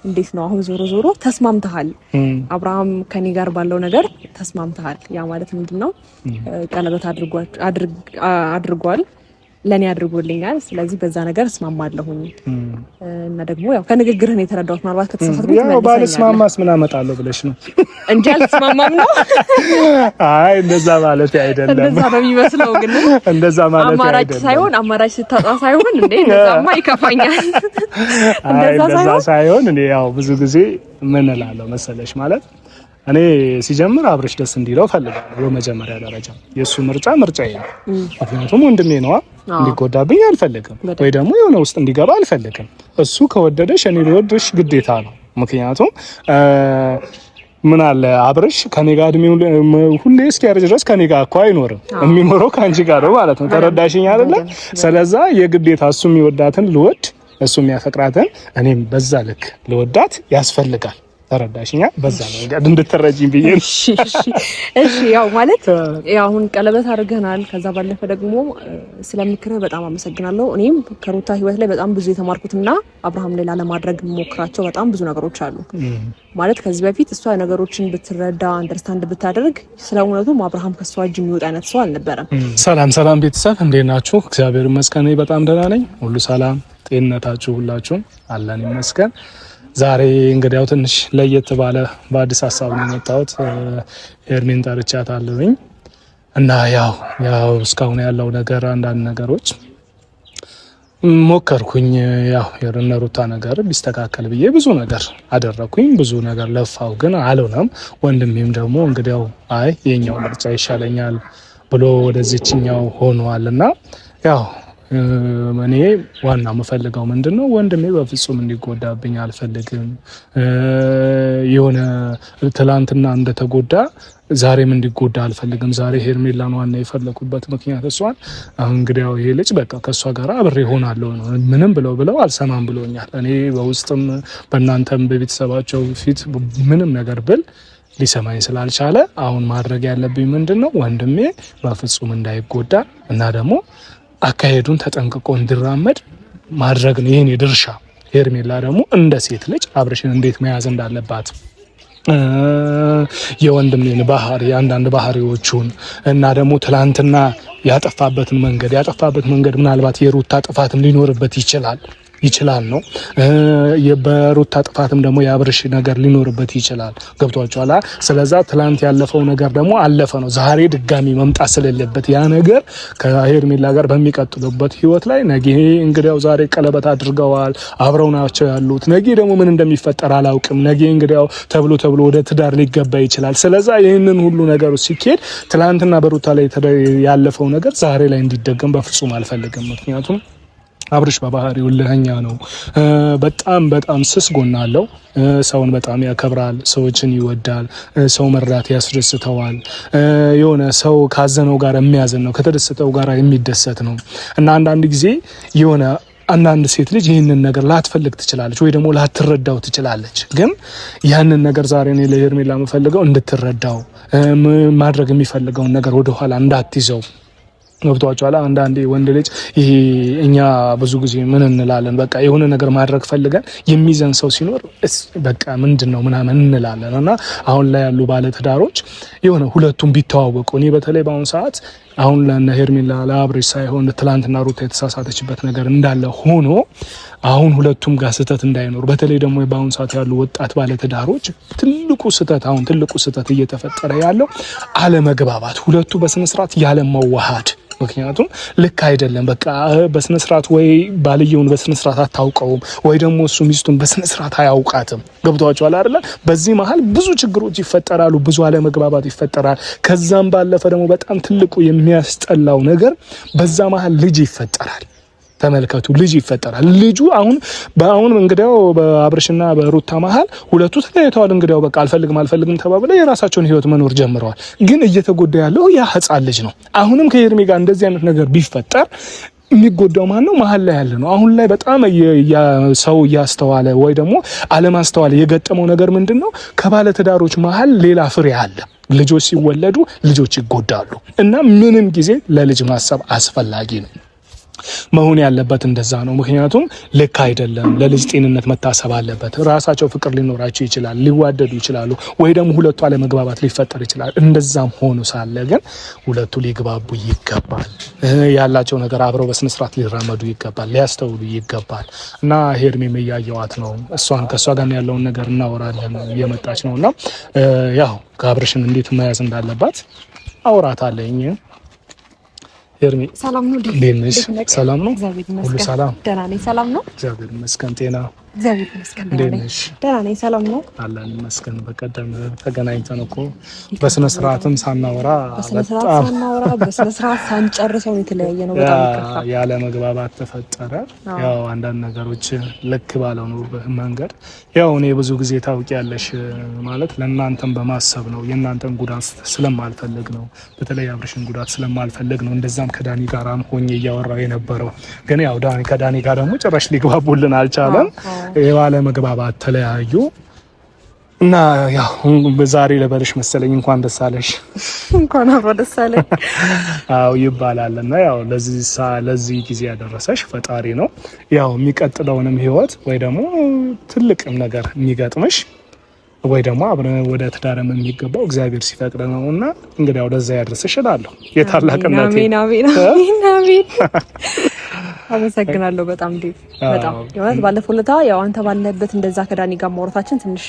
እንዴት ነው አሁን ዞሮ ተስማምተሃል? አብርሃም ከኔ ጋር ባለው ነገር ተስማምተሃል? ያ ማለት ምንድነው? ቀለበት አድርጓል ለኔ አድርጎልኛል። ስለዚህ በዛ ነገር እስማማለሁኝ እና ደግሞ ያው ከንግግርህ ነው የተረዳሁት። ምናልባት ከተሳሳትኩ ያው ባልስማማስ ምን አመጣለሁ ብለሽ ነው እንጂ አልስማማም ነው። አይ እንደዛ ማለት አይደለም። እንደዛ ነው የሚመስለው። ግን እንደዛ ማለት አይደለም። አማራጭ ሳይሆን አማራጭ ስታጣ ሳይሆን እንዴ እንደዛማ ይከፋኛል። እንደዛ ሳይሆን እኔ ያው ብዙ ጊዜ ምን እላለሁ መሰለሽ ማለት እኔ ሲጀምር አብርሽ ደስ እንዲለው ፈልጋለሁ። በመጀመሪያ ደረጃ የሱ ምርጫዬ ነው። ምክንያቱም ወንድሜ ነው፣ እንዲጎዳብኝ አልፈልግም፣ ወይ ደግሞ የሆነ ውስጥ እንዲገባ አልፈልግም። እሱ ከወደደሽ እኔ ልወድሽ ግዴታ ነው። ምክንያቱም ምን አለ አብርሽ ከኔ ጋር እድሜው ሁሌ እስኪያረጅ ድረስ ከኔ ጋር እኮ አይኖርም። የሚኖረው ካንቺ ጋር ነው ማለት ነው። ተረዳሽኝ አይደለ? ስለዛ የግዴታ እሱ የሚወዳትን ልወድ፣ እሱ የሚያፈቅራትን እኔም በዛ ልክ ልወዳት ያስፈልጋል። ተረዳሽኛ? በዛ ነው እንድትረጂኝ ብዬ ነው። እሺ ያው ማለት ያው አሁን ቀለበት አድርገናል። ከዛ ባለፈ ደግሞ ስለምክርህ በጣም አመሰግናለሁ። እኔም ከሩታ ህይወት ላይ በጣም ብዙ የተማርኩትና አብርሃም ሌላ ለማድረግ ሞክራቸው በጣም ብዙ ነገሮች አሉ። ማለት ከዚህ በፊት እሷ ነገሮችን ብትረዳ አንደርስታንድ ብታደርግ ስለ እውነቱም አብርሃም ከሷ እጅ የሚወጣ አይነት ሰው አልነበረም። ሰላም ቤተሰብ እንዴት ናችሁ? እግዚአብሔር ይመስገን በጣም ደህና ነኝ። ሁሉ ሰላም፣ ጤንነታችሁ ሁላችሁም አለን ይመስገን። ዛሬ እንግዲህ ያው ትንሽ ለየት ባለ በአዲስ ሀሳብ ነው የመጣሁት። ኤርሚን ጠርቻታለሁኝ እና ያው እስካሁን ያለው ነገር አንዳንድ ነገሮች ሞከርኩኝ። ያው የሩታ ነገር ቢስተካከል ብዬ ብዙ ነገር አደረኩኝ፣ ብዙ ነገር ለፋው፣ ግን አልሆነም። ወንድሜም ደግሞ እንግዲህ ያው አይ የኛው ምርጫ ይሻለኛል ብሎ ወደዚህኛው ሆኗልና ያው እኔ ዋና የምፈልገው ምንድነው ወንድሜ በፍጹም እንዲጎዳብኝ አልፈልግም። የሆነ ትላንትና እንደተጎዳ ዛሬም እንዲጎዳ አልፈልግም። ዛሬ ሄርሜላን ዋና የፈለኩበት ምክንያት እሷን አሁን እንግዲህ ያው ይሄ ልጅ በቃ ከሷ ጋር አብሬ ሆናለሁ ነው። ምንም ብለው አልሰማም ብሎኛል። እኔ በውስጥም በእናንተም በቤተሰባቸው ፊት ምንም ነገር ብል ሊሰማኝ ስላልቻለ አሁን ማድረግ ያለብኝ ምንድነው ወንድሜ በፍጹም እንዳይጎዳ እና ደግሞ አካሄዱን ተጠንቅቆ እንዲራመድ ማድረግ ነው የኔ ድርሻ። ሄርሜላ ደግሞ እንደ ሴት ልጅ አብርሽን እንዴት መያዝ እንዳለባት የወንድሜን ባህሪ አንዳንድ ባህሪዎቹን እና ደግሞ ትላንትና ያጠፋበት መንገድ ምናልባት የሩታ ጥፋትም ሊኖርበት ይችላል ነው። በሩታ ጥፋትም ደግሞ የአብርሽ ነገር ሊኖርበት ይችላል። ገብቷችኋል? ስለዛ ትላንት ያለፈው ነገር ደግሞ አለፈ ነው። ዛሬ ድጋሚ መምጣት ስለሌለበት ያ ነገር ከሄርሜላ ጋር በሚቀጥሉበት ህይወት ላይ ነገ እንግዲያው ዛሬ ቀለበት አድርገዋል፣ አብረው ናቸው ያሉት። ነገ ደግሞ ምን እንደሚፈጠር አላውቅም። ነገ እንግዲያው ተብሎ ወደ ትዳር ሊገባ ይችላል። ስለዛ ይህንን ሁሉ ነገሩ ሲኬድ ትላንትና በሩታ ላይ ያለፈው ነገር ዛሬ ላይ እንዲደገም በፍጹም አልፈልግም። ምክንያቱም አብርሽ በባህሪው ልህኛ ነው። በጣም ስስ ጎን አለው። ሰውን በጣም ያከብራል፣ ሰዎችን ይወዳል፣ ሰው መርዳት ያስደስተዋል። የሆነ ሰው ካዘነው ጋር የሚያዝን ነው፣ ከተደሰተው ጋር የሚደሰት ነው እና አንዳንድ ጊዜ የሆነ አንዳንድ ሴት ልጅ ይህንን ነገር ላትፈልግ ትችላለች ወይ ደግሞ ላትረዳው ትችላለች። ግን ያንን ነገር ዛሬ እኔ ለሄርሜላ የምፈልገው እንድትረዳው ማድረግ የሚፈልገውን ነገር ወደኋላ እንዳትይዘው። ገብቷቸዋል። አንዳንዴ ወንድ ልጅ ይሄ እኛ ብዙ ጊዜ ምን እንላለን፣ በቃ የሆነ ነገር ማድረግ ፈልገን የሚዘን ሰው ሲኖር በቃ ምንድነው ምናምን እንላለን። እና አሁን ላይ ያሉ ባለ ትዳሮች የሆነ ሁለቱም ቢተዋወቁ፣ እኔ በተለይ በአሁን ሰዓት አሁን ለነ ሄርሜላ ለአብርሽ ሳይሆን ትላንትና ሩታ የተሳሳተችበት ነገር እንዳለ ሆኖ አሁን ሁለቱም ጋር ስህተት እንዳይኖር፣ በተለይ ደግሞ በአሁን ሰዓት ያሉ ወጣት ባለ ትዳሮች ትልቁ ስህተት እየተፈጠረ ያለው አለመግባባት፣ ሁለቱ በስነ ስርዓት ያለመዋሃድ። ምክንያቱም ልክ አይደለም። በቃ በስነ ስርዓት ወይ ባልየውን በስነ ስርዓት አታውቀውም ወይ ደግሞ እሱ ሚስቱን በስነ ስርዓት አያውቃትም። ገብቷቸዋል አይደል? በዚህ መሀል ብዙ ችግሮች ይፈጠራሉ፣ ብዙ አለመግባባት ይፈጠራል። ከዛም ባለፈ ደግሞ በጣም ትልቁ የሚያስጠላው ነገር በዛ መሀል ልጅ ይፈጠራል። ተመልከቱ፣ ልጅ ይፈጠራል። ልጁ አሁን እንግዲያው በአብርሽና በሩታ መሀል ሁለቱ ተለያይተዋል። እንግዲያው በቃ አልፈልግም ተባብለው የራሳቸውን ህይወት መኖር ጀምረዋል። ግን እየተጎዳ ያለው ያ ህፃን ልጅ ነው። አሁንም ከሄርሜ ጋር እንደዚህ አይነት ነገር ቢፈጠር የሚጎዳው ማን ነው? መሀል ላይ ያለ ነው። አሁን ላይ በጣም ሰው እያስተዋለ ወይ ደግሞ አለማስተዋለ የገጠመው ነገር ምንድነው? ከባለ ትዳሮች መሀል ሌላ ፍሬ አለ። ልጆች ሲወለዱ ልጆች ይጎዳሉ እና ምንም ጊዜ ለልጅ ማሰብ አስፈላጊ ነው። መሆን ያለበት እንደዛ ነው። ምክንያቱም ልክ አይደለም። ለልጅ ጤንነት መታሰብ አለበት። ራሳቸው ፍቅር ሊኖራቸው ይችላል፣ ሊዋደዱ ይችላሉ፣ ወይ ደግሞ ሁለቱ አለመግባባት ሊፈጠር ይችላል። እንደዛም ሆኖ ሳለ ግን ሁለቱ ሊግባቡ ይገባል። ያላቸው ነገር አብረው በስነ ስርዓት ሊራመዱ ይገባል፣ ሊያስተውሉ ይገባል። እና ሄርሜም እያየዋት ነው። ከእሷ ጋር ያለውን ነገር እናወራለን እየመጣች ነውና ያው ከአብርሽን እንዴት መያዝ እንዳለባት አውራታለኝ። ሄርሜ ሰላም ነው? እንዴት ነሽ? ሰላም ነው? ሁሉ ሰላም? ደህና ነኝ። ሰላም ነው? እግዚአብሔር ይመስገን። ጤና? እግዚአብሔር ይመስገን። ደህና ነኝ። ሰላም ነው? አለን ይመስገን። በቀደም ተገናኝተን እኮ በስነ ስርዓትም ሳናወራ በስነ ስርዓት ሳንጨርሰው የተለያየ ነው። በጣም ይከፋ ያለ መግባባት ተፈጠረ። ያው አንዳንድ ነገሮች ልክ ባለው ነው መንገድ ያው እኔ ብዙ ጊዜ ታውቂያለሽ ማለት ለእናንተም በማሰብ ነው፣ የእናንተን ጉዳት ስለማልፈልግ ነው፣ በተለይ አብርሽን ጉዳት ስለማልፈልግ ነው እንደዛም ከዳኒ ጋራም ሆኜ እያወራው የነበረው። ግን ያው ከዳኒ ጋር ደግሞ ጭራሽ ሊግባቡልን አልቻለም። የባለ መግባባት ተለያዩ እና ያው በዛሬ ለበልሽ መሰለኝ እንኳን ደስ አለሽ። እንኳን አብሮ ደስ አለኝ። አው ይባላልና ያው ለዚህ ጊዜ ያደረሰሽ ፈጣሪ ነው። ያው የሚቀጥለውንም ህይወት ወይ ደግሞ ትልቅም ነገር የሚገጥምሽ ወይ ደግሞ አብረን ወደ ትዳርም የሚገባው እግዚአብሔር ሲፈቅድ ነውና እንግዲህ ያው ለዛ ያድርስሽ እላለሁ። የታላቅነት አሜን። አመሰግናለሁ በጣም ዲቭ። በጣም ማለት ባለፈው ለታ ያው አንተ ባለበት እንደዛ ከዳኒ ጋር ማውራታችን ትንሽ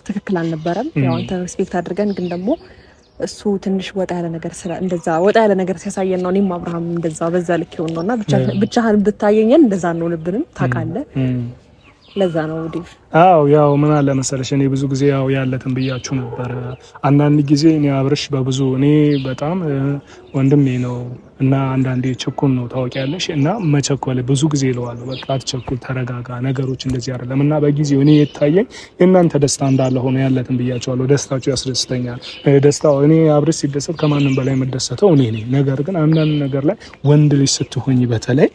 ትክክል አልነበረም። ያው አንተ ሪስፔክት አድርገን ግን ደግሞ እሱ ትንሽ ወጣ ያለ ነገር ሲያሳየን ነው። እኔም አብርሃም እንደዛ በዛ ልክ ይሆን ነውና ብቻህን ብታየኘን እንደዛ ነው ልብንም ታውቃለህ። ለዛ ነው ዲቭ። አው ያው ምን አለ መሰለሽ እኔ ብዙ ጊዜ ያው ያለትን ብያችሁ ነበር። አንዳንድ ጊዜ እኔ አብርሽ በብዙ እኔ በጣም ወንድሜ ነው እና አንዳንዴ ችኩል ነው ታውቂያለሽ። እና መቸኮል ብዙ ጊዜ ይለዋል በቃ አትቸኩል፣ ተረጋጋ፣ ነገሮች እንደዚህ አይደለም። እና በጊዜው እኔ የታየኝ የእናንተ ደስታ እንዳለ ሆኖ ያለትን ብያችኋለሁ። ደስታችሁ ያስደስተኛል። ደስታው እኔ አብርሽ ሲደሰት ከማንም በላይ መደሰተው እኔ ነኝ። ነገር ግን አንዳንድ ነገር ላይ ወንድ ልጅ ስትሆኝ በተለይ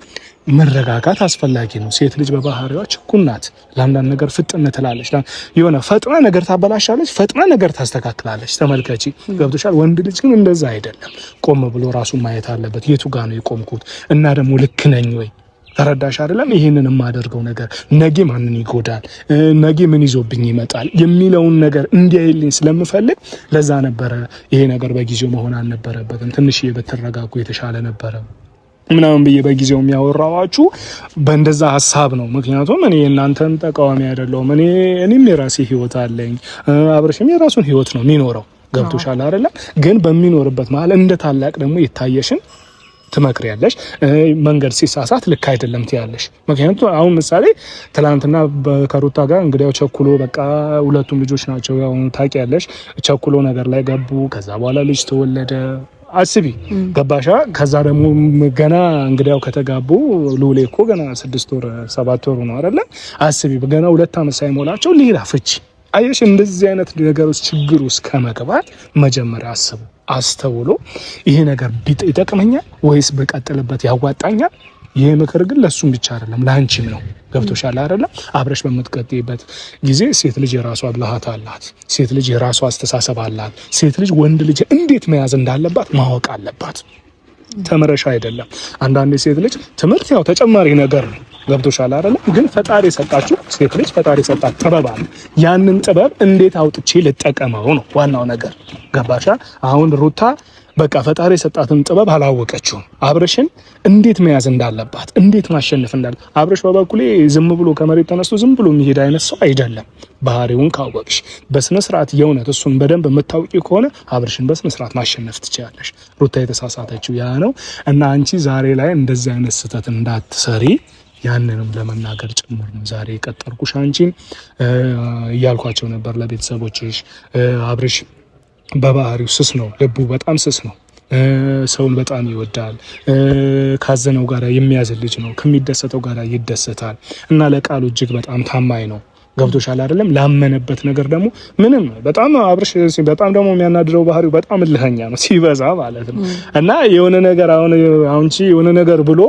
መረጋጋት አስፈላጊ ነው። ሴት ልጅ በባህሪዋ ችኩል ናት። ለአንዳንድ ነገር ፍጥነት ትላለች። የሆነ ፈጥና ነገር ታበላሻለች፣ ፈጥና ነገር ታስተካክላለች። ተመልከቺ፣ ገብቶሻል? ወንድ ልጅ ግን እንደዛ አይደለም። ቆም ብሎ ራሱን ማየት አለበት። የቱ ጋር ነው የቆምኩት እና ደግሞ ልክ ነኝ ወይ? ተረዳሽ አይደለም? ይሄንን የማደርገው ነገር ነገ ማንን ይጎዳል፣ ነገ ምን ይዞብኝ ይመጣል የሚለውን ነገር እንዲያይልኝ ስለምፈልግ ለዛ ነበረ ይሄ ነገር በጊዜው መሆን አልነበረበትም። ትንሽዬ በተረጋጉ የተሻለ ነበረ ምናምን ብዬ በጊዜው የሚያወራዋችሁ በእንደዛ ሀሳብ ነው። ምክንያቱም እኔ እናንተን ተቃዋሚ አይደለሁም። እኔም የራሴ ህይወት አለኝ፣ አብርሽም የራሱን ህይወት ነው የሚኖረው። ገብቶሻል አይደለም? ግን በሚኖርበት መሀል እንደ ታላቅ ደግሞ የታየሽን ትመክሪያለሽ። መንገድ ሲሳሳት ልክ አይደለም ትያለሽ። ምክንያቱም አሁን ምሳሌ ትላንትና ከሩታ ጋር እንግዲያው ቸኩሎ በቃ ሁለቱም ልጆች ናቸው ያው ታውቂያለሽ፣ ቸኩሎ ነገር ላይ ገቡ። ከዛ በኋላ ልጅ ተወለደ። አስቢ ገባሻ? ከዛ ደግሞ ገና እንግዲያው ከተጋቡ ሉሌ እኮ ገና 6 ወር 7 ወር ነው አይደለ? አስቢ ገና 2 ዓመት ሳይሞላቸው ሌላ ፍቺ። አየሽ፣ እንደዚህ አይነት ነገሮች ችግር ውስጥ ከመግባት መጀመሪያ አስቡ፣ አስተውሎ ይሄ ነገር ይጠቅመኛል ወይስ በቀጥልበት ያዋጣኛል? ይሄ ምክር ግን ለሱም ብቻ አይደለም ለአንቺም ነው። ገብቶሻል አይደለም? አብረሽ በምትቀጥይበት ጊዜ ሴት ልጅ የራሷ ብልሃት አላት። ሴት ልጅ የራሷ አስተሳሰብ አላት። ሴት ልጅ ወንድ ልጅ እንዴት መያዝ እንዳለባት ማወቅ አለባት። ተመረሻ አይደለም። አንዳንድ ሴት ልጅ ትምህርት ያው ተጨማሪ ነገር ነው። ገብቶሻል አይደለም? ግን ፈጣሪ የሰጣችሁ ሴት ልጅ ፈጣሪ የሰጣት ጥበብ አለ። ያንን ጥበብ እንዴት አውጥቼ ልጠቀመው ነው ዋናው ነገር። ገባሻ? አሁን ሩታ በቃ ፈጣሪ የሰጣትን ጥበብ አላወቀችውም። አብርሽን እንዴት መያዝ እንዳለባት፣ እንዴት ማሸነፍ እንዳለ። አብርሽ በበኩሌ ዝም ብሎ ከመሬት ተነስቶ ዝም ብሎ የሚሄድ አይነት ሰው አይደለም። ባህሪውን ካወቅሽ በስነ ስርዓት የእውነት እሱን በደንብ የምታውቂ ከሆነ አብርሽን በስነ ስርዓት ማሸነፍ ትችላለሽ። ሩታ የተሳሳተችው ያ ነው እና አንቺ ዛሬ ላይ እንደዚህ አይነት ስህተት እንዳትሰሪ ያንንም ለመናገር ጭምር ነው ዛሬ የቀጠርኩሽ። አንቺን እያልኳቸው ነበር ለቤተሰቦችሽ። አብርሽ በባህሪው ስስ ነው፣ ልቡ በጣም ስስ ነው። ሰውን በጣም ይወዳል። ካዘነው ጋር የሚያዝን ልጅ ነው። ከሚደሰተው ጋር ይደሰታል እና ለቃሉ እጅግ በጣም ታማኝ ነው። ገብቶሻል አይደለም? ላመነበት ነገር ደግሞ ምንም በጣም አብርሽ በጣም ደግሞ የሚያናድረው ባህሪው በጣም እልህኛ ነው ሲበዛ ማለት ነው። እና የሆነ ነገር አሁን የሆነ ነገር ብሎ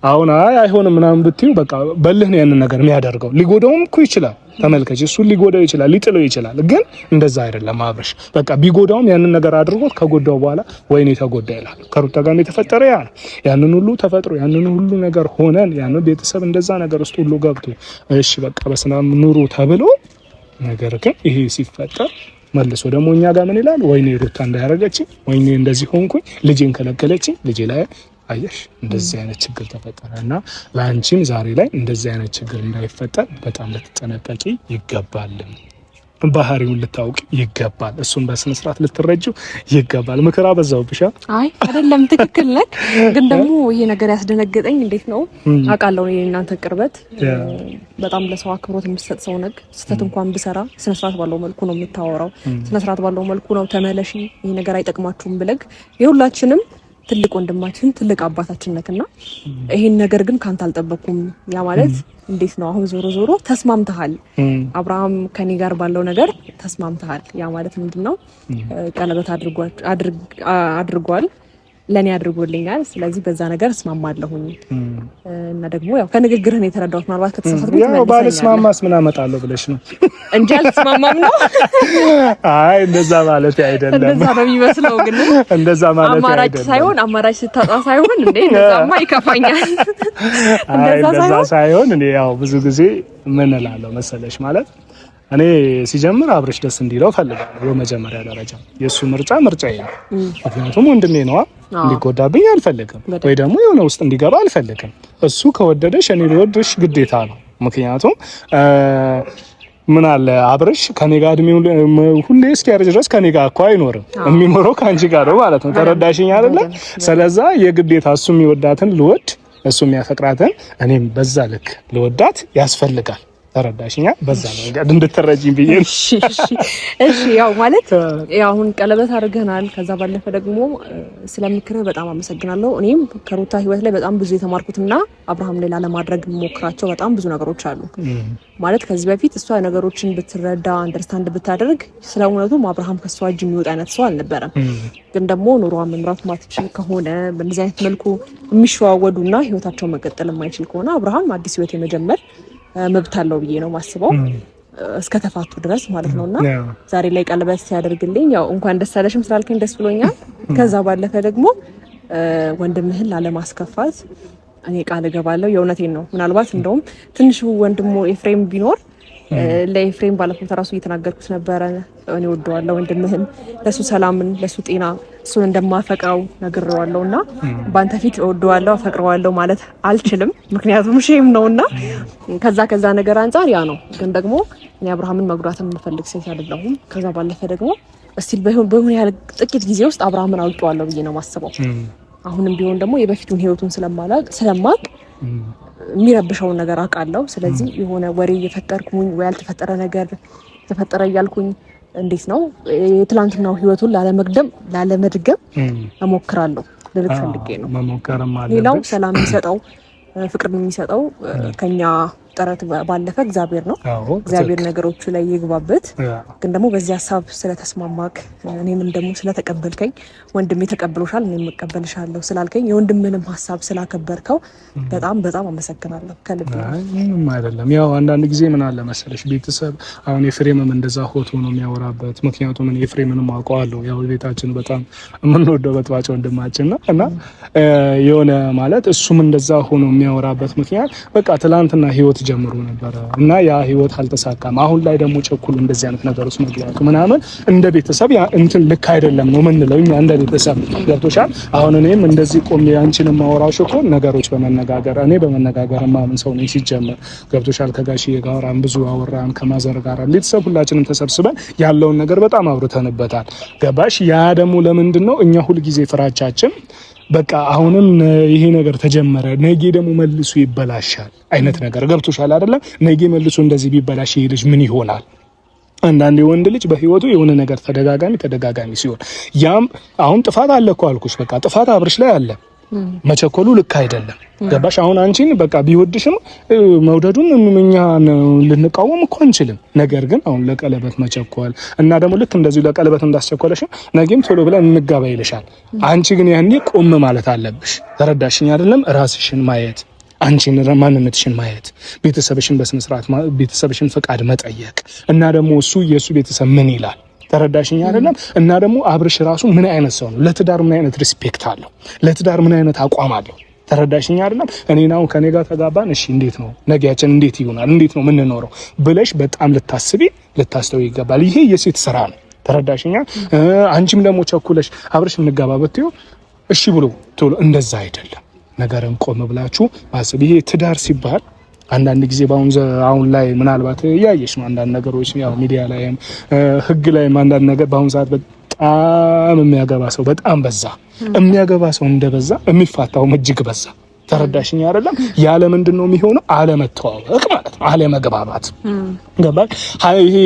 አሁን አይሆንም ምናምን ብትዩ በቃ በልህ ነው ያንን ነገር የሚያደርገው። ሊጎዳውም እኮ ይችላል። ተመልከች፣ እሱ ሊጎዳው ይችላል፣ ሊጥለው ይችላል። ግን እንደዛ አይደለም አብርሽ። በቃ ቢጎዳውም ያንን ነገር አድርጎት ከጎዳው በኋላ ወይኔ ተጎዳ ይላል። ከሩታ ጋር የተፈጠረ ያ ነው። ያንን ሁሉ ተፈጥሮ ያንን ሁሉ ነገር ሆነን ያንን ቤተሰብ እንደዛ ነገር ውስጥ ሁሉ ገብቶ እሺ በቃ በሰላም ኑሩ ተብሎ ነገር ግን ይሄ ሲፈጠር መልሶ ደግሞ እኛ ጋር ምን ይላል? ወይኔ ሩታ እንዳያረገችኝ፣ ወይኔ እንደዚህ ሆንኩኝ፣ ልጄን ከለከለችኝ፣ ልጄ ላይ አየሽ እንደዚህ አይነት ችግር ተፈጠረና ለአንቺም ዛሬ ላይ እንደዚህ አይነት ችግር እንዳይፈጠር በጣም ልትጠነቀቂ ይገባል። ባህሪውን ልታውቂ ይገባል። እሱን በስነ ስርዓት ልትረጂው ይገባል። ምክራ በዛውብሻ? አይ አይደለም፣ ትክክል ነህ። ግን ደግሞ ይሄ ነገር ያስደነገጠኝ እንዴት ነው አውቃለሁ፣ የእናንተ ቅርበት በጣም ለሰው አክብሮት የምትሰጥ ሰው ነህ። ስህተት እንኳን ብሰራ ስነ ስርዓት ባለው መልኩ ነው የምታወራው። ስነ ስርዓት ባለው መልኩ ነው ተመለሺ፣ ይሄ ነገር አይጠቅማችሁም ብለህ የሁላችንም ትልቅ ወንድማችን ትልቅ አባታችን ነክና ይሄን ነገር ግን ካንተ አልጠበቅኩም። ያ ማለት እንዴት ነው? አሁን ዞሮ ዞሮ ተስማምተሃል። አብርሃም ከኔ ጋር ባለው ነገር ተስማምተሃል። ያ ማለት ምንድነው? ቀለበት አድርጓል፣ ለኔ አድርጎልኛል። ስለዚህ በዛ ነገር እስማማለሁኝ እና ደግሞ ያው ከንግግርህ ነው የተረዳሁት። ምናልባት ከተሳሳትኩ ያው ባልስማማስ ምን አመጣለሁ ብለሽ ነው እንጂ አልስማማም ነው። አይ እንደዛ ማለት አይደለም። እንደዛ ነው የሚመስለው። ግን እንደዛ ማለት አይደለም። አማራጭ ሳይሆን አማራጭ ስታጣ ሳይሆን እንዴ እንደዛማ ይከፋኛል። እንደዛ ሳይሆን እኔ ያው ብዙ ጊዜ ምን እላለሁ መሰለሽ ማለት እኔ ሲጀምር አብርሽ ደስ እንዲለው ፈልጋለሁ። በመጀመሪያ ደረጃ የሱ ምርጫዬ ነው። ምክንያቱም ወንድሜ ነዋ፣ እንዲጎዳብኝ አልፈልግም፣ ወይ ደግሞ የሆነ ውስጥ እንዲገባ አልፈልግም። እሱ ከወደደሽ እኔ ልወድሽ ግዴታ ነው። ምክንያቱም ምን አለ አብርሽ ከኔ ጋር እድሜው ሁሌ እስኪያረጅ ድረስ ከኔ ጋር እኮ አይኖርም። የሚኖረው ከአንቺ ጋር ነው ማለት ነው። ተረዳሽኝ አይደለ? ስለዛ የግዴታ እሱ የሚወዳትን ልወድ፣ እሱ የሚያፈቅራትን እኔም በዛ ልክ ልወዳት ያስፈልጋል። ተረዳሽኛ? በዛ ነው እንድትረጂኝ ብዬ ነው። እሺ ያው ማለት ያው አሁን ቀለበት አድርገናል። ከዛ ባለፈ ደግሞ ስለምክርህ በጣም አመሰግናለሁ። እኔም ከሩታ ህይወት ላይ በጣም ብዙ የተማርኩትና አብርሃም ላይ ለማድረግ ሞክራቸው በጣም ብዙ ነገሮች አሉ። ማለት ከዚህ በፊት እሷ ነገሮችን ብትረዳ አንደርስታንድ ብታደርግ ስለ እውነቱም አብርሃም ከሷ እጅ የሚወጣ አይነት ሰው አልነበረም። ግን ደግሞ ኑሯን መምራት ማትችል ከሆነ በእንደዚህ አይነት መልኩ የሚሸዋወዱና ህይወታቸውን መቀጠል የማይችል ከሆነ አብርሃም አዲስ ህይወት የመጀመር መብት አለው ብዬ ነው ማስበው፣ እስከ ተፋቱ ድረስ ማለት ነውና ዛሬ ላይ ቀለበት ሲያደርግልኝ ያው እንኳን ደስ አለሽም ስላልከኝ ደስ ብሎኛል። ከዛ ባለፈ ደግሞ ወንድምህን ላለማስከፋት እኔ ቃል እገባለሁ። የእውነቴን ነው። ምናልባት እንደውም ትንሹ ወንድሙ ኤፍሬም ቢኖር ለኤፍሬም ባለፈው ተራሱ እየተናገርኩት ነበረ። እኔ ወደዋለሁ ወንድምህን፣ ለሱ ሰላምን፣ ለሱ ጤና እሱን እንደማፈቅረው ነግሬዋለሁና ባንተ ፊት ወደዋለሁ አፈቅረዋለሁ ማለት አልችልም፣ ምክንያቱም ሼም ነውና ከዛ ነገር አንፃር ያ ነው። ግን ደግሞ እኔ አብርሃምን መጉዳትን የምፈልግ ሴት አይደለሁም። ከዛ ባለፈ ደግሞ እስቲል በሆነ ያህል ጥቂት ጊዜ ውስጥ አብርሃምን አውቀዋለሁ ብዬ ነው ማስበው። አሁንም ቢሆን ደግሞ የበፊቱን ህይወቱን ስለማቅ የሚረብሸውን ነገር አውቃለሁ። ስለዚህ የሆነ ወሬ እየፈጠርኩኝ ወይ ያልተፈጠረ ነገር ተፈጠረ እያልኩኝ እንዴት ነው የትላንትናው ህይወቱን ላለመድገም እሞክራለሁ ልልክ ፈልጌ ነው። ሌላው ሰላም የሚሰጠው ፍቅር የሚሰጠው ከኛ ጥረት ባለፈ እግዚአብሔር ነው። እግዚአብሔር ነገሮቹ ላይ ይግባበት። ግን ደግሞ በዚህ ሀሳብ ስለተስማማክ እኔንም ደግሞ ስለተቀበልከኝ ወንድሜ ተቀብሎሻል እኔም እቀበልሻለሁ ስላልከኝ የወንድምንም ሀሳብ ስላከበርከው በጣም አመሰግናለሁ ከልብ። ምንም አይደለም። ያው አንዳንድ ጊዜ ምን አለ መሰለሽ ቤተሰብ አሁን ኤፍሬምም እንደዛ ሆቶ ነው የሚያወራበት። ምክንያቱም እኔ ኤፍሬምንም አውቀዋለሁ። ያው ቤታችን በጣም የምንወደው በጥባጭ ወንድማችን ነው እና የሆነ ማለት እሱም እንደዛ ሆኖ የሚያወራበት ምክንያት በቃ ትላንትና ህይወት ጀምሮ ነበር እና ያ ህይወት አልተሳካም። አሁን ላይ ደግሞ ቸኩል እንደዚህ አይነት ነገር ውስጥ መግባቱ ምናምን እንደ ቤተሰብ ያ እንትን ልክ አይደለም ነው ምንለው እኛ እንደ ቤተሰብ ገብቶሻል። አሁን እኔም እንደዚህ ቆሜ አንቺን ማወራሽ እኮ ነገሮች በመነጋገር እኔ በመነጋገር ማምን ሰው ነኝ ሲጀመር ገብቶሻል። ከጋሽዬ ጋር ብዙ አወራን፣ ከማዘር ጋር ቤተሰብ ሁላችንም ተሰብስበን ያለውን ነገር በጣም አውርተንበታል። ገባሽ? ያ ደግሞ ለምንድነው እኛ ሁልጊዜ ፍራቻችን በቃ አሁንም ይሄ ነገር ተጀመረ ነገ ደግሞ መልሶ ይበላሻል አይነት ነገር ገብቶሻል አይደለም? ነገ መልሶ እንደዚህ ቢበላሽ ይሄ ልጅ ምን ይሆናል? አንዳንዴ ወንድ ልጅ በህይወቱ የሆነ ነገር ተደጋጋሚ ሲሆን ያም አሁን ጥፋት አለ እኮ አልኩሽ። በቃ ጥፋት አብርሽ ላይ አለ። መቸኮሉ ልክ አይደለም። ገባሽ? አሁን አንቺን በቃ ቢወድሽም መውደዱን እኛ ልንቃወም እኮ አንችልም። ነገር ግን አሁን ለቀለበት መቸኮል እና ደግሞ ልክ እንደዚሁ ለቀለበት እንዳስቸኮለሽ ነገም ቶሎ ብለን እንጋባ ይልሻል። አንቺ ግን ያኔ ቆም ማለት አለብሽ። ተረዳሽኝ አይደለም? ራስሽን ማየት አንቺን ማንነትሽን ማየት፣ ቤተሰብሽን በስነ ስርዓት ቤተሰብሽን ፈቃድ መጠየቅ እና ደግሞ እሱ የሱ ቤተሰብ ምን ይላል ተረዳሽኝ አይደለም? እና ደግሞ አብርሽ ራሱ ምን አይነት ሰው ነው? ለትዳር ምን አይነት ሪስፔክት አለው? ለትዳር ምን አይነት አቋም አለው? ተረዳሽኝ አይደለም? እኔ ነው ከኔ ጋር ተጋባን፣ እሺ እንዴት ነው ነገያችን እንዴት ይሆናል? እንዴት ነው የምንኖረው ብለሽ በጣም ልታስተው ይገባል። ይሄ የሴት ስራ ነው። ተረዳሽኛ? አንቺም ደግሞ ቸኩለሽ አብርሽ እንጋባበት ይው እሺ ብሎ ቶሎ እንደዛ አይደለም። ነገርን ቆም ብላችሁ ማሰብ። ይሄ ትዳር ሲባል አንዳንድ ጊዜ አሁን ላይ ምናልባት እያየሽ ነው አንዳንድ ነገሮች ያው ሚዲያ ላይም ህግ ላይም አንዳንድ ነገር በአሁን ሰዓት በጣም የሚያገባ ሰው በጣም በዛ። የሚያገባ ሰው እንደበዛ የሚፋታው እጅግ በዛ። ተረዳሽኝ አይደለም? ያለ ምንድነው የሚሆነው? አለመተዋወቅ ማለት ነው፣ አለመግባባት። ገባሽ? ይሄ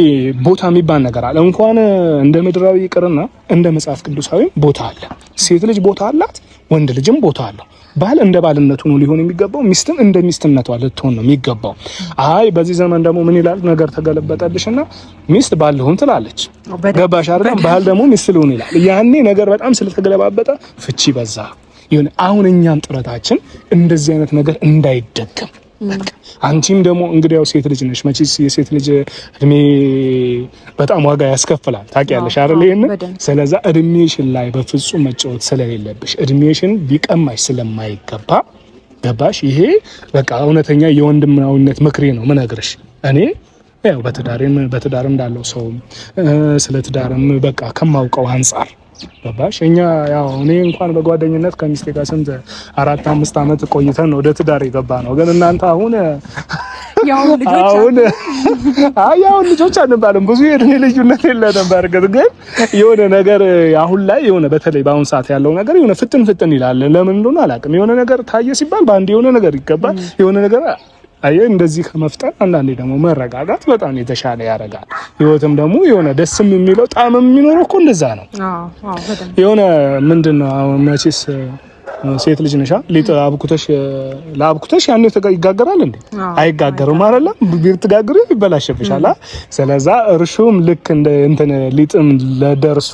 ቦታ የሚባል ነገር አለ። እንኳን እንደ ምድራዊ ይቅርና እንደ መጽሐፍ ቅዱሳዊ ቦታ አለ። ሴት ልጅ ቦታ አላት፣ ወንድ ልጅም ቦታ አለው። ባል እንደ ባልነቱ ነው ሊሆን የሚገባው፣ ሚስትም እንደ ሚስትነቷ ልትሆን ነው የሚገባው። አይ በዚህ ዘመን ደግሞ ምን ይላል ነገር ተገለበጠልሽና ሚስት ባል ልሁን ትላለች። ገባሽ አይደለም? ባል ደግሞ ሚስት ልሁን ይላል። ያኔ ነገር በጣም ስለተገለባበጠ ፍቺ በዛ። ይሁን አሁን እኛም ጥረታችን እንደዚህ አይነት ነገር እንዳይደገም። አንቺም ደግሞ እንግዲህ ያው ሴት ልጅ ነሽ፣ መቼስ የሴት ልጅ እድሜ በጣም ዋጋ ያስከፍላል። ታውቂያለሽ አይደል? ይሄን ስለዛ እድሜሽን ላይ በፍጹም መጫወት ስለሌለብሽ እድሜሽን ቢቀማሽ ስለማይገባ ገባሽ? ይሄ በቃ እውነተኛ የወንድማዊነት ምክሬ ነው ምነግርሽ። እኔ ያው በትዳር እንዳለው ሰው ስለ ትዳርም በቃ ከማውቀው አንፃር ገባሽ? እኛ ያው እኔ እንኳን በጓደኝነት ከሚስቴ ጋር ስንት 4-5 አመት ቆይተን ነው ወደ ትዳር የገባ ነው። ግን እናንተ አሁን ልጆች አንባልም፣ ብዙ የእድሜ ልዩነት የለንም። በእርግጥ ግን የሆነ ነገር አሁን ላይ የሆነ በተለይ በአሁን ሰዓት ያለው ነገር የሆነ ፍጥን ይላል። ለምን እንደሆነ አላውቅም። የሆነ ነገር ታየ ሲባል በአንድ የሆነ ነገር ይገባል። የሆነ ነገር እንደዚህ ከመፍጠር አንዳንዴ ደግሞ መረጋጋት በጣም የተሻለ ያደርጋል። ህይወትም ደግሞ የሆነ ደስም የሚለው ጣም የሚኖረው እኮ እንደዛ ነው። የሆነ ምንድነው አሁን መቼስ ሴት ልጅ ነሻ ሊጥ አብኩተሽ ያኔ ይጋገራል እንዴ? አይጋገርም አይደለም? ብትጋግሪ ይበላሽብሻል። ስለዛ እርሹም ልክ እንደ ሊጥም ለደርሶ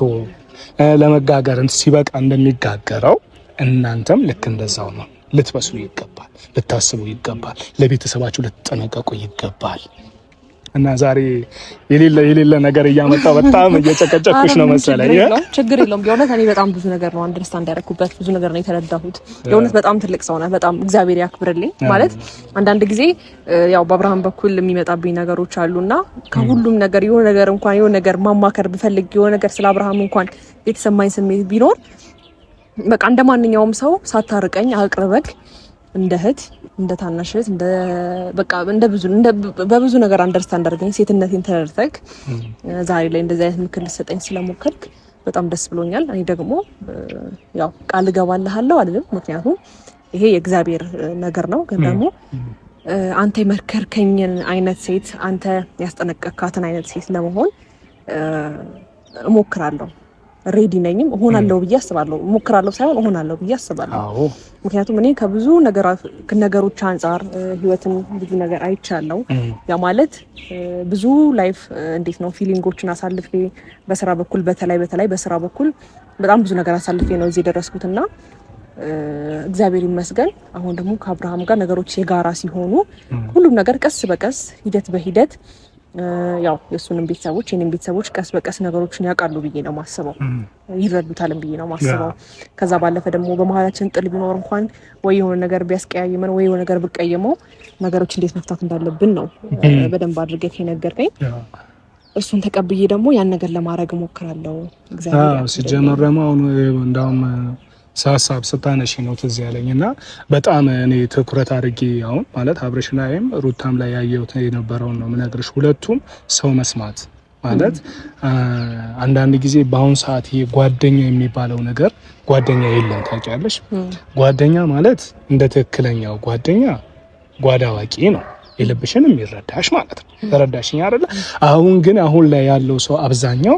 ለመጋገር ሲበቃ እንደሚጋገረው እናንተም ልክ እንደዛው ነው። ልትበስሉ ይገባል፣ ልታስቡ ይገባል፣ ለቤተሰባችሁ ልትጠነቀቁ ይገባል። እና ዛሬ የሌለ ነገር እያመጣው በጣም እየጨቀጨኩሽ ነው መሰለኝ። ችግር የለውም። በእውነት እኔ በጣም ብዙ ነገር ነው አንደርስታንድ ያደረኩበት፣ ብዙ ነገር ነው የተረዳሁት። በእውነት በጣም ትልቅ ሰው ነህ። በጣም እግዚአብሔር ያክብርልኝ። ማለት አንዳንድ ጊዜ ያው በአብርሃም በኩል የሚመጣብኝ ነገሮች አሉና ከሁሉም ነገር የሆነ ነገር ማማከር ብፈልግ የሆነ ነገር ስለ አብርሃም እንኳን የተሰማኝ ስሜት ቢኖር በቃ እንደማንኛውም ሰው ሳታርቀኝ አቅርበክ እንደ እህት እንደ ታናሽ እህት በብዙ ነገር አንደርስታንድ አድርገኝ ሴትነቴን ተረድተክ ዛሬ ላይ እንደዚህ አይነት ምክር ልትሰጠኝ ስለሞከርክ በጣም ደስ ብሎኛል። እኔ ደግሞ ያው ቃል እገባልሃለሁ አይደለም፣ ምክንያቱም ይሄ የእግዚአብሔር ነገር ነው። ግን ደግሞ አንተ የመከርከኝን አይነት ሴት፣ አንተ ያስጠነቀካትን አይነት ሴት ለመሆን እሞክራለሁ። ሬዲ ነኝም እሆናለሁ ብዬ አስባለሁ። እሞክራለሁ ሳይሆን እሆናለሁ ብዬ አስባለሁ። ምክንያቱም እኔ ከብዙ ነገሮች አንጻር ህይወትን ብዙ ነገር አይቻለሁ። ያ ማለት ብዙ ላይፍ እንዴት ነው ፊሊንጎችን አሳልፌ በስራ በኩል በተለይ በስራ በኩል በጣም ብዙ ነገር አሳልፌ ነው እዚህ የደረስኩትና እግዚአብሔር ይመስገን። አሁን ደግሞ ከአብርሃም ጋር ነገሮች የጋራ ሲሆኑ ሁሉም ነገር ቀስ በቀስ ሂደት በሂደት ያው የሱንም ቤተሰቦች የኔም ቤተሰቦች ቀስ በቀስ ነገሮችን ያውቃሉ ብዬ ነው ማስበው፣ ይረዱታልም ብዬ ነው ማስበው። ከዛ ባለፈ ደግሞ በመሀላችን ጥል ቢኖር እንኳን ወይ የሆነ ነገር ቢያስቀያይመን ወይ የሆነ ነገር ብቀየመው ነገሮች እንዴት መፍታት እንዳለብን ነው በደንብ አድርገህ የነገርከኝ። እሱን ተቀብዬ ደግሞ ያን ነገር ለማድረግ እሞክራለሁ። እግዚአብሔር ሲጀመር ደግሞ አሁን እንዳውም ሳሳብ ስታነሺ ነው ትዝ ያለኝና በጣም እኔ ትኩረት አድርጌ አሁን ማለት አብርሽ ላይም ሩታም ላይ ያየሁት የነበረውን ነው የምነግርሽ። ሁለቱም ሰው መስማት ማለት አንዳንድ ጊዜ በአሁን ሰዓት ይሄ ጓደኛ የሚባለው ነገር ጓደኛ የለም። ታውቂያለሽ? ጓደኛ ማለት እንደ ትክክለኛው ጓደኛ ጓዳ አዋቂ ነው፣ የልብሽን የሚረዳሽ ማለት ነው። ተረዳሽኝ አይደለ? አሁን ላይ ያለው ሰው አብዛኛው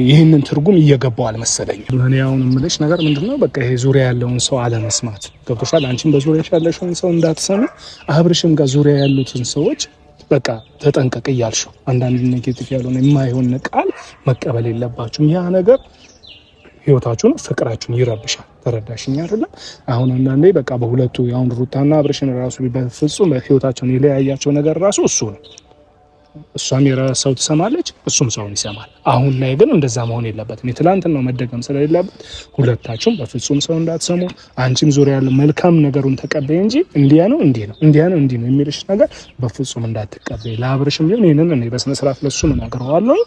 ይህንን ትርጉም እየገባው አልመሰለኝም። እኔ አሁን የምልሽ ነገር ምንድነው በቃ ይሄ ዙሪያ ያለውን ሰው አለመስማት። ገብቶሻል? አንቺም በዙሪያሽ ያለሽውን ሰው እንዳትሰሚ፣ አብርሽም ጋር ዙሪያ ያሉትን ሰዎች በቃ ተጠንቀቅ እያልሽው አንዳንድ ኔጌቲቭ ያልሆነ የማይሆን ቃል መቀበል የለባችሁም። ያ ነገር ህይወታችሁን ፍቅራችሁን ይረብሻል። ተረዳሽኝ አይደለም? አሁን አንዳንዴ በቃ በሁለቱ አሁን ሩታና አብርሽን ራሱ በፍጹም ህይወታቸውን የለያያቸው ነገር ራሱ እሱ ነው። እሷም የራሰው ትሰማለች፣ እሱም ሰውን ይሰማል። አሁን ላይ ግን እንደዛ መሆን የለበትም። የትላንትናው መደገም ስለሌለበት ሁለታችሁም በፍጹም ሰው እንዳትሰሙ። አንቺም ዙሪያ ያለው መልካም ነገሩን ተቀበይ እንጂ እንዲያ ነው እንዲህ ነው እንዲያ ነው እንዲህ ነው የሚልሽ ነገር በፍጹም እንዳትቀበይ። ለአብርሽም ቢሆን ይሄንን እኔ በስነ ስርዓት ለሱ እነግረዋለሁ።